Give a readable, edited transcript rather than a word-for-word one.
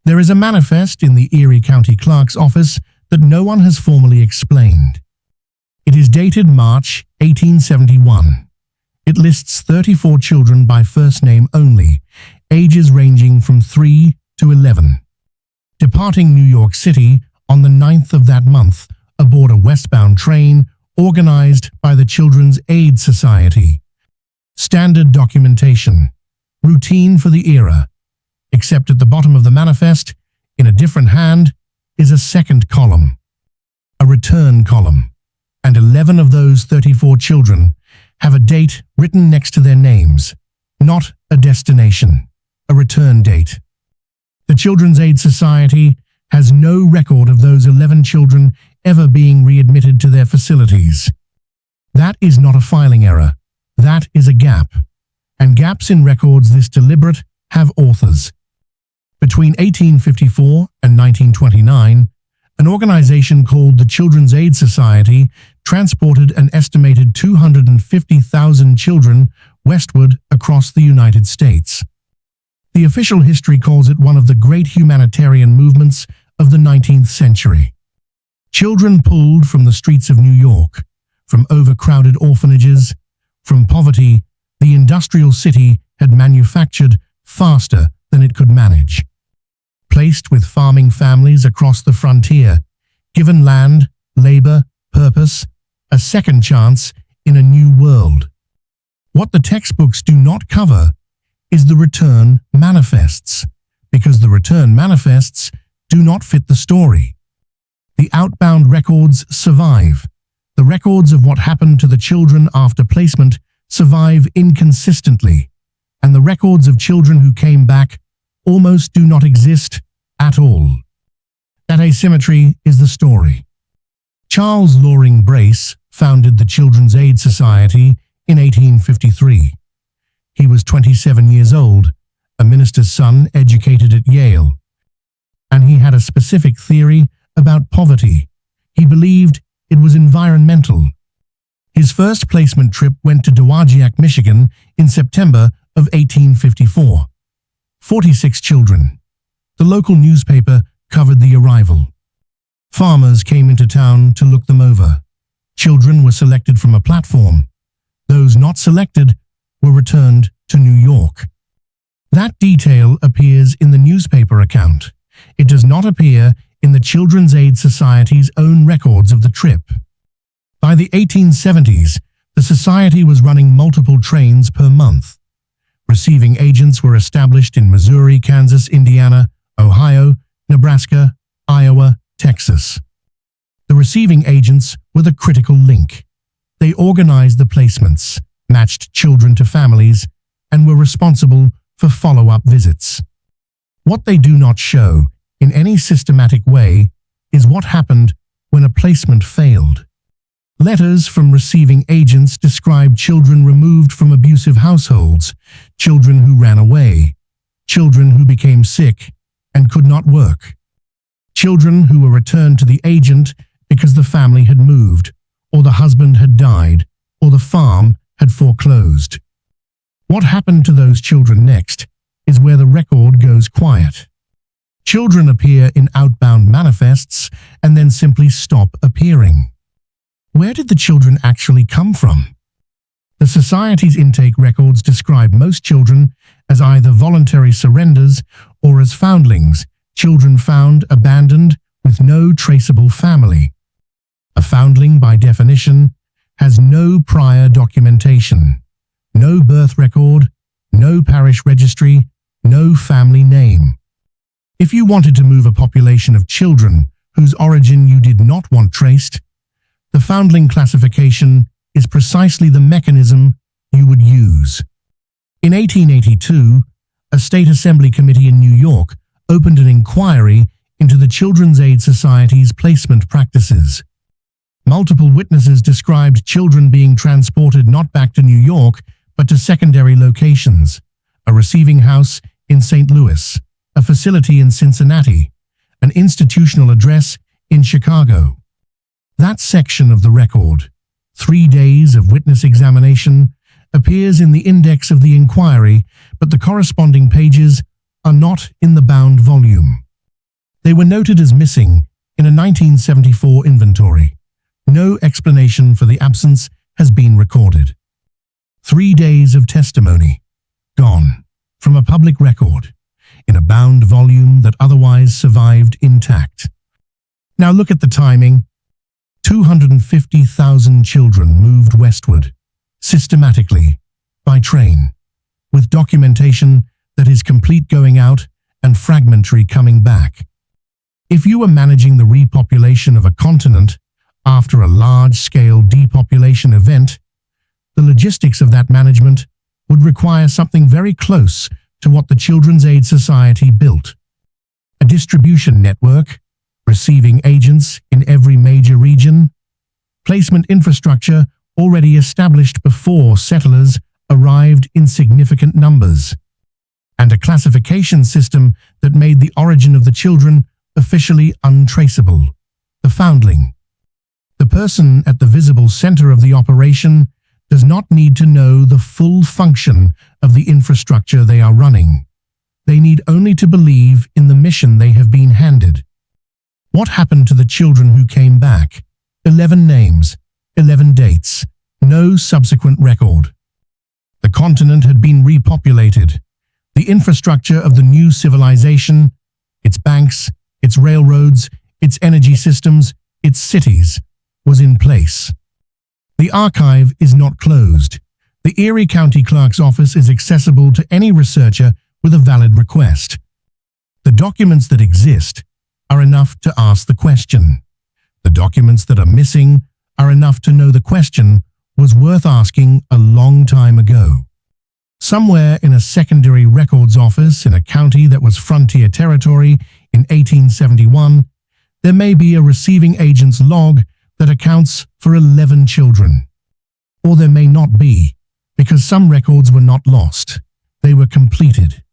There is a manifest in the Erie County Clerk's office that no one has formally explained. It is dated March 1871. It lists 34 children by first name only, ages ranging from 3 to 11. Departing New York City on the 9th of that month aboard a westbound train organized by the Children's Aid Society. Standard documentation, routine for the era, except at the bottom of the manifest, in a different hand, is a second column, a return column, and 11 of those 34 children have a date written next to their names, not a destination, a return date. The Children's Aid Society has no record of those 11 children ever being readmitted to their facilities. That is not a filing error. That is a gap. And gaps in records this deliberate have authors. Between 1854 and 1929, an organization called the Children's Aid Society transported an estimated 250,000 children westward across the United States. The official history calls it one of the great humanitarian movements of the 19th century. Children pulled from the streets of New York, from overcrowded orphanages, from poverty, the industrial city had manufactured faster than it could manage. Placed with farming families across the frontier, given land, labor, purpose, a second chance in a new world. What the textbooks do not cover is the return manifests, because the return manifests do not fit the story. The outbound records survive. The records of what happened to the children after placement survive inconsistently, and the records of children who came back almost do not exist at all. That asymmetry is the story. Charles Loring Brace founded the Children's Aid Society in 1853. He was 27 years old, a minister's son educated at Yale, and he had a specific theory about poverty. He believed it was environmental. His first placement trip went to Dowagiac, Michigan in September of 1854. 46 children. The local newspaper covered the arrival. Farmers came into town to look them over. Children were selected from a platform. Those not selected were returned to New York. That detail appears in the newspaper account. It does not appear in the Children's Aid Society's own records of the trip. By the 1870s, the society was running multiple trains per month. Receiving agents were established in Missouri, Kansas, Indiana, Ohio, Nebraska, Iowa, Texas. The receiving agents were the critical link. They organized the placements, matched children to families, and were responsible for follow-up visits. What they do not show, in any systematic way, is what happened when a placement failed. Letters from receiving agents describe children removed from abusive households, children who ran away, children who became sick and could not work, children who were returned to the agent because the family had moved, or the husband had died, or the farm had foreclosed. What happened to those children next is where the record goes quiet. Children appear in outbound manifests and then simply stop appearing. Where did the children actually come from? The Society's intake records describe most children as either voluntary surrenders or as foundlings, children found abandoned with no traceable family. A foundling, by definition, has no prior documentation, no birth record, no parish registry, no family name. If you wanted to move a population of children whose origin you did not want traced, the foundling classification is precisely the mechanism you would use. In 1882, a state assembly committee in New York opened an inquiry into the Children's Aid Society's placement practices. Multiple witnesses described children being transported not back to New York, but to secondary locations, a receiving house in St. Louis, a facility in Cincinnati, an institutional address in Chicago. That section of the record, 3 days of witness examination, appears in the index of the inquiry, but the corresponding pages are not in the bound volume. were noted as missing in a 1974 inventory. No explanation for the absence has been recorded. 3 days of testimony, gone from a public record, in a bound volume that otherwise survived intact. Now look at the timing. 250,000 children moved westward, systematically, by train, with documentation that is complete going out and fragmentary coming back. If you were managing the repopulation of a continent after a large-scale depopulation event, the logistics of that management would require something very close to what the Children's Aid Society built. A distribution network, receiving agents in every major region, placement infrastructure already established before settlers arrived in significant numbers, and a classification system that made the origin of the children officially untraceable, the foundling. The person at the visible center of the operation does not need to know the full function of the infrastructure they are running. They need only to believe in the mission they have been handed. What happened to the children who came back? 11 names, 11 dates, no subsequent record. The continent had been repopulated. The infrastructure of the new civilization, its banks, its railroads, its energy systems, its cities, was in place. The archive is not closed. The Erie County Clerk's office is accessible to any researcher with a valid request. The documents that exist are enough to ask the question. The documents that are missing are enough to know the question was worth asking a long time ago. Somewhere in a secondary records office in a county that was frontier territory in 1871, there may be a receiving agent's log that accounts for 11 children. Or there may not be, because some records were not lost. They were completed.